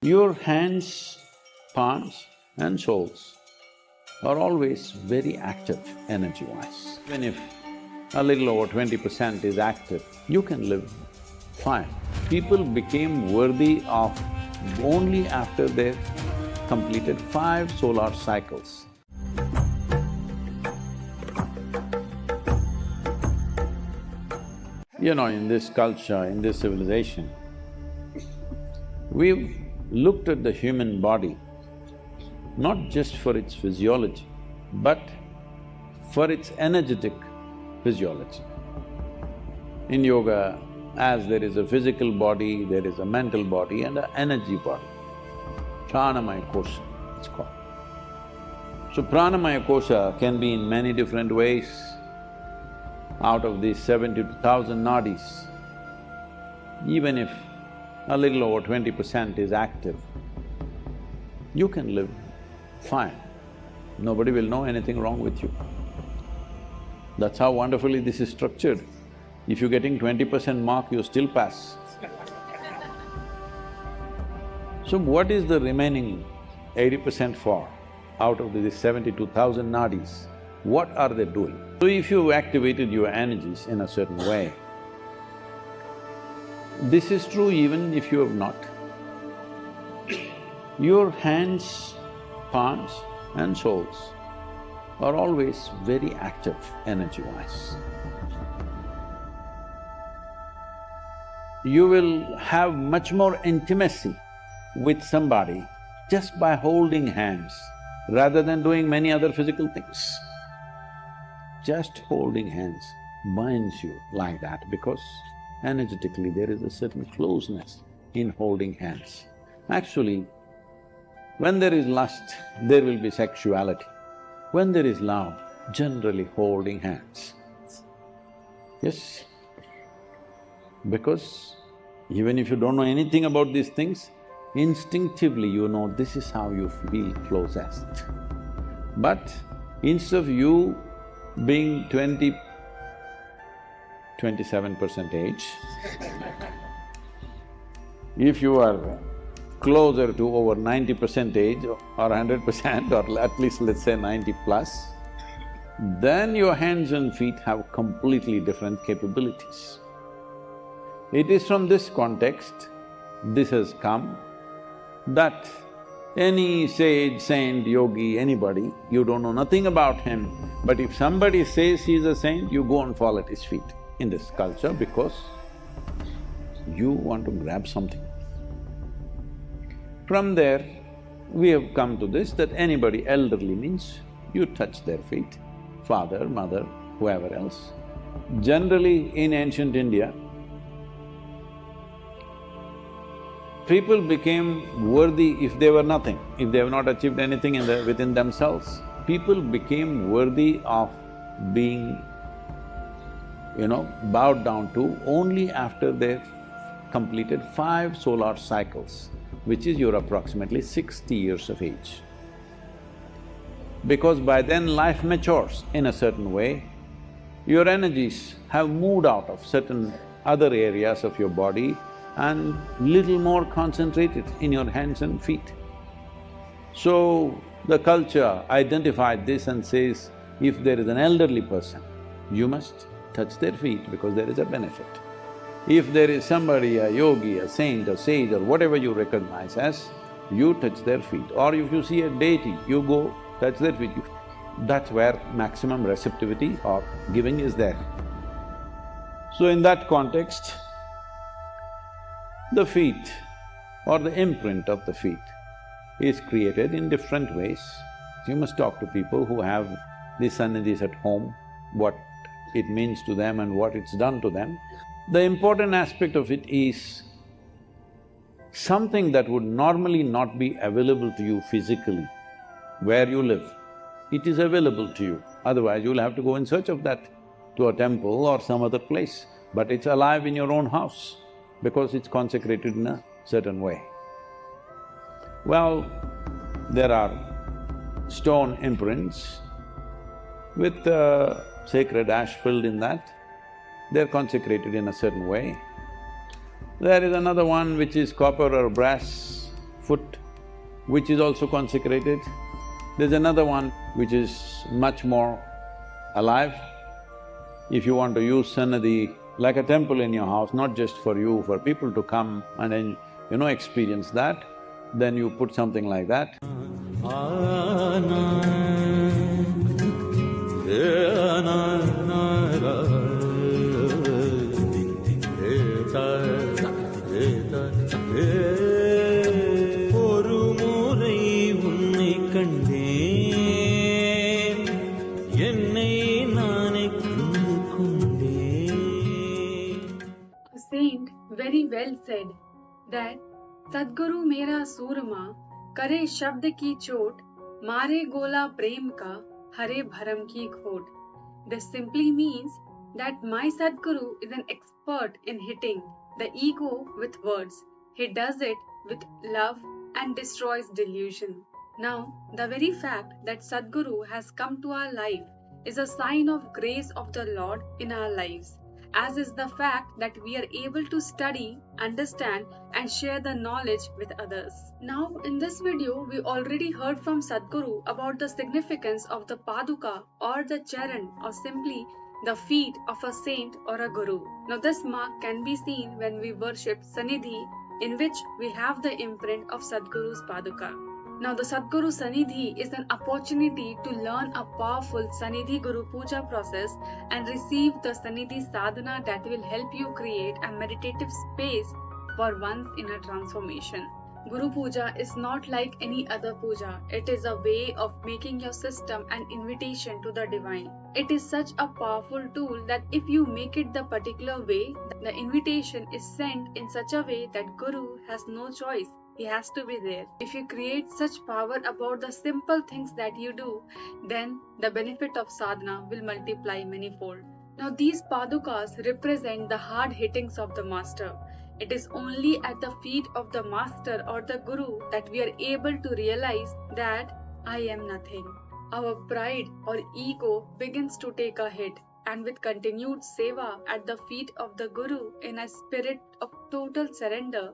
Your hands, palms and soles are always very active energy-wise. Even if a little over 20% is active, you can live fine. People became worthy of only after they've completed 5 solar cycles. You know, in this culture, in this civilization, we've looked at the human body not just for its physiology, but for its energetic physiology. In yoga, as there is a physical body, there is a mental body and an energy body. Pranamaya kosha, it's called. So pranamaya kosha can be in many different ways. Out of these 72,000 nadis, even if a little over 20% is active, you can live fine. Nobody will know anything wrong with you. That's how wonderfully this is structured. If you're getting 20% mark, you still pass. So what is the remaining 80% for out of these 72,000 nadis? What are they doing? So if you've activated your energies in a certain way, this is true even if you have not. Your hands, palms and soles are always very active energy-wise. You will have much more intimacy with somebody just by holding hands rather than doing many other physical things. Just holding hands binds you like that because energetically there is a certain closeness in holding hands. Actually, when there is lust, there will be sexuality. When there is love, generally holding hands. Yes, because even if you don't know anything about these things, instinctively you know this is how you feel closest. But instead of you being 27% age, if you are closer to over 90% age or 100% or at least let's say 90 plus, then your hands and feet have completely different capabilities. It is from this context, this has come, that any sage, saint, yogi, anybody, you don't know nothing about him, but if somebody says he's a saint, you go and fall at his feet in this culture because you want to grab something. From there, we have come to this that anybody elderly means you touch their feet, father, mother, whoever else. Generally, in ancient India, people became worthy if they were nothing, if they have not achieved anything within themselves. People became worthy of being, bowed down to only after they've completed 5 solar cycles, which is you're approximately 60 years of age. Because by then life matures in a certain way, your energies have moved out of certain other areas of your body and little more concentrated in your hands and feet. So, the culture identified this and says, if there is an elderly person, you must touch their feet because there is a benefit. If there is somebody, a yogi, a saint, a sage or whatever you recognize as, you touch their feet. Or if you see a deity, you go touch their feet. That's where maximum receptivity or giving is there. So in that context, the feet or the imprint of the feet is created in different ways. You must talk to people who have these sannidhis at home, what it means to them and what it's done to them. The important aspect of it is something that would normally not be available to you physically where you live. It is available to you, otherwise you'll have to go in search of that to a temple or some other place. But it's alive in your own house because it's consecrated in a certain way. Well, there are stone imprints with sacred ash filled in that. They're consecrated in a certain way. There is another one which is copper or brass foot which is also consecrated. There's another one which is much more alive. If you want to use sannidhi like a temple in your house, not just for you, for people to come and then, experience that, then you put something like that. Saint very well said that Sadhguru mera surma करे शब्द की चोट मारे गोला प्रेम का हरे भरम की घोट. This simply means that my Sadhguru is an expert in hitting the ego with words. He does it with love and destroys delusion. Now, the very fact that Sadhguru has come to our life is a sign of grace of the Lord in our lives, as is the fact that we are able to study, understand and share the knowledge with others. Now in this video we already heard from Sadhguru about the significance of the paduka or the charan or simply the feet of a saint or a guru. Now this mark can be seen when we worship sannidhi, in which we have the imprint of Sadhguru's paduka. Now the Sadhguru Sannidhi is an opportunity to learn a powerful Sannidhi Guru Puja process and receive the Sannidhi sadhana that will help you create a meditative space for one's inner transformation. Guru Puja is not like any other puja. It is a way of making your system an invitation to the divine. It is such a powerful tool that if you make it the particular way, the invitation is sent in such a way that Guru has no choice. He has to be there. If you create such power about the simple things that you do, then the benefit of sadhana will multiply manifold. Now these padukas represent the hard hittings of the master. It is only at the feet of the master or the guru that we are able to realize that I am nothing. Our pride or ego begins to take a hit, and with continued seva at the feet of the guru in a spirit of total surrender,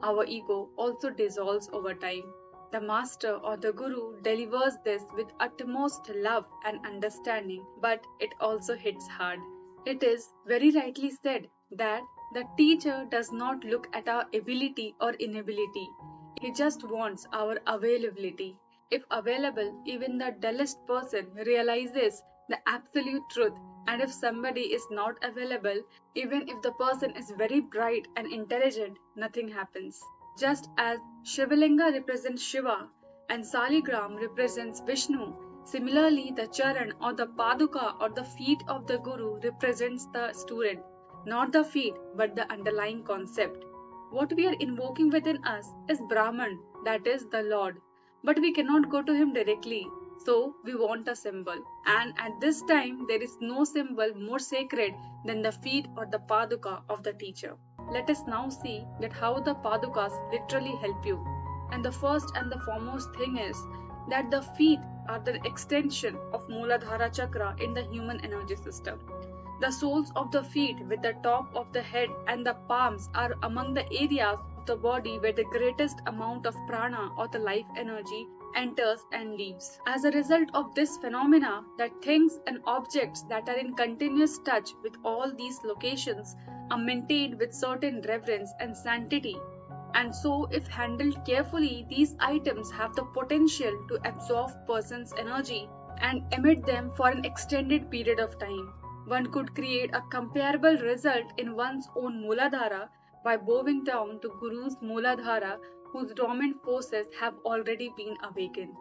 our ego also dissolves over time. The master or the guru delivers this with utmost love and understanding, but it also hits hard. It is very rightly said that the teacher does not look at our ability or inability. He just wants our availability. If available, even the dullest person realizes the absolute truth, and if somebody is not available, even if the person is very bright and intelligent, nothing happens. Just as Shiva Linga represents Shiva and Shaligrama represents Vishnu, similarly the charan or the paduka or the feet of the guru represents the student, not the feet but the underlying concept. What we are invoking within us is Brahman, that is the Lord, but we cannot go to him directly. So we want a symbol, and at this time there is no symbol more sacred than the feet or the paduka of the teacher. Let us now see that how the padukas literally help you. And the first and the foremost thing is that the feet are the extension of Muladhara chakra in the human energy system. The soles of the feet with the top of the head and the palms are among the areas of the body where the greatest amount of prana or the life energy enters and leaves. As a result of this phenomena, that things and objects that are in continuous touch with all these locations are maintained with certain reverence and sanctity. And so, if handled carefully, these items have the potential to absorb person's energy and emit them for an extended period of time. One could create a comparable result in one's own Muladhara by bowing down to Guru's Muladhara, whose dormant forces have already been awakened.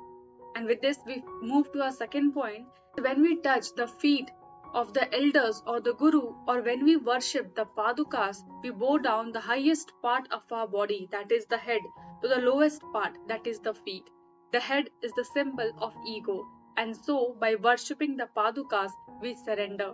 And with this we move to our second point. When we touch the feet of the elders or the guru, or when we worship the padukas, we bow down the highest part of our body, that is the head, to the lowest part, that is the feet. The head is the symbol of ego, and so by worshipping the padukas we surrender.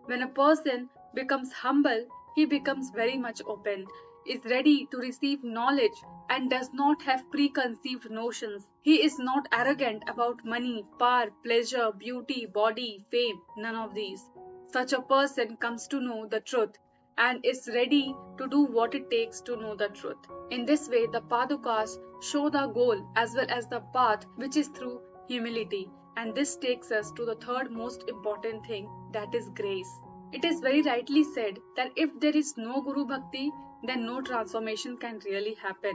When a person becomes humble, he becomes very much open, is ready to receive knowledge and does not have preconceived notions. He is not arrogant about money, power, pleasure, beauty, body, fame, none of these. Such a person comes to know the truth and is ready to do what it takes to know the truth. In this way, the Padukas show the goal as well as the path, which is through humility. And this takes us to the third most important thing, that is grace. It is very rightly said that if there is no Guru Bhakti, then no transformation can really happen.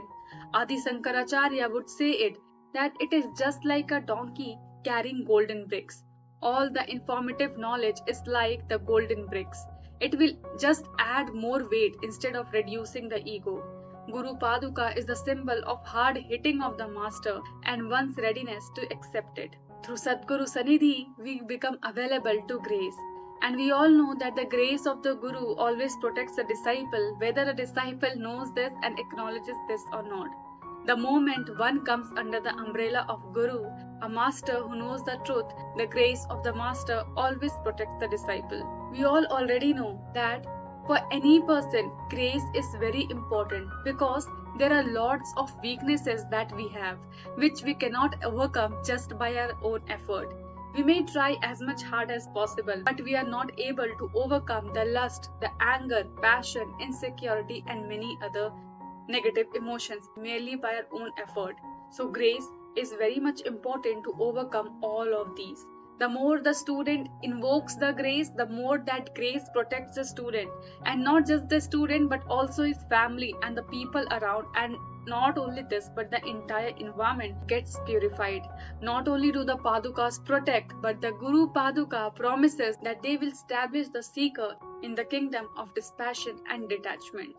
Adi Sankaracharya would say it that it is just like a donkey carrying golden bricks. All the informative knowledge is like the golden bricks. It will just add more weight instead of reducing the ego. Guru Paduka is the symbol of hard hitting of the master and one's readiness to accept it. Through Sadhguru Sannidhi, we become available to grace. And we all know that the grace of the Guru always protects the disciple, whether a disciple knows this and acknowledges this or not. The moment one comes under the umbrella of Guru, a master who knows the truth, the grace of the master always protects the disciple. We all already know that for any person, grace is very important because there are lots of weaknesses that we have, which we cannot overcome just by our own effort. We may try as much hard as possible, but we are not able to overcome the lust, the anger, passion, insecurity, and many other negative emotions merely by our own effort. So grace is very much important to overcome all of these. The more the student invokes the grace, the more that grace protects the student, and not just the student but also his family and the people around. And not only this, but the entire environment gets purified. Not only do the Padukas protect, but the Guru Paduka promises that they will establish the seeker in the kingdom of dispassion and detachment.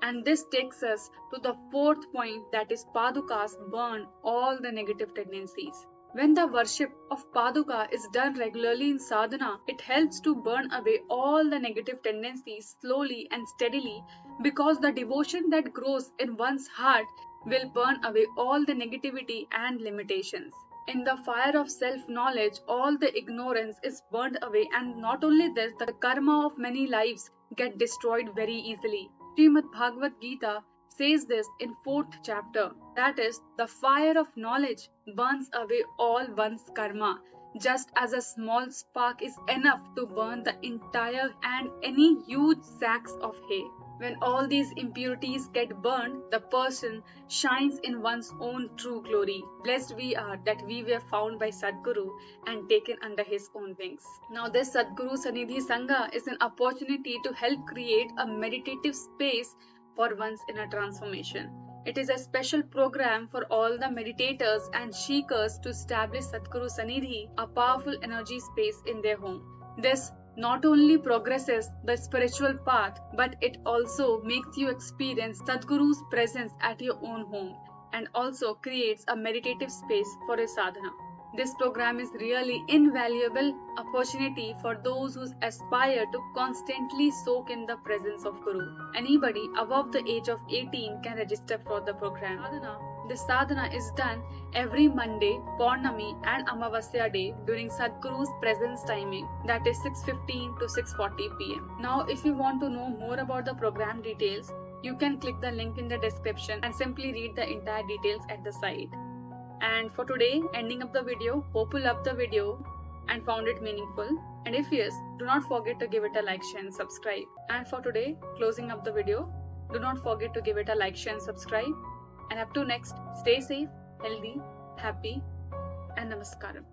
And this takes us to the fourth point, that is Padukas burn all the negative tendencies. When the worship of Paduka is done regularly in sadhana, it helps to burn away all the negative tendencies slowly and steadily, because the devotion that grows in one's heart will burn away all the negativity and limitations. In the fire of self-knowledge, all the ignorance is burned away, and not only this, the karma of many lives get destroyed very easily. Srimad Bhagavad Gita says this in 4th chapter, that is, the fire of knowledge burns away all one's karma, just as a small spark is enough to burn the entire and any huge sacks of hay. When all these impurities get burned, the person shines in one's own true glory. Blessed we are that we were found by Sadhguru and taken under his own wings. Now this Sadhguru Sannidhi Sangha is an opportunity to help create a meditative space for one's inner transformation. It is a special program for all the meditators and seekers to establish Sadhguru Sannidhi, a powerful energy space in their home. This not only progresses the spiritual path, but it also makes you experience Sadhguru's presence at your own home and also creates a meditative space for a sadhana. This program is really invaluable opportunity for those who aspire to constantly soak in the presence of Guru. Anybody above the age of 18 can register for the program. This sadhana is done every Monday, Paurnami and Amavasya day during Sadhguru's presence timing, that is 6:15 to 6:40 pm. Now if you want to know more about the program details, you can click the link in the description and simply read the entire details at the site. And for today, ending up the video, hope you loved the video and found it meaningful. And if yes, do not forget to give it a like, share and subscribe. And for today, closing up the video, do not forget to give it a like, share and subscribe. And up to next, stay safe, healthy, happy and Namaskaram.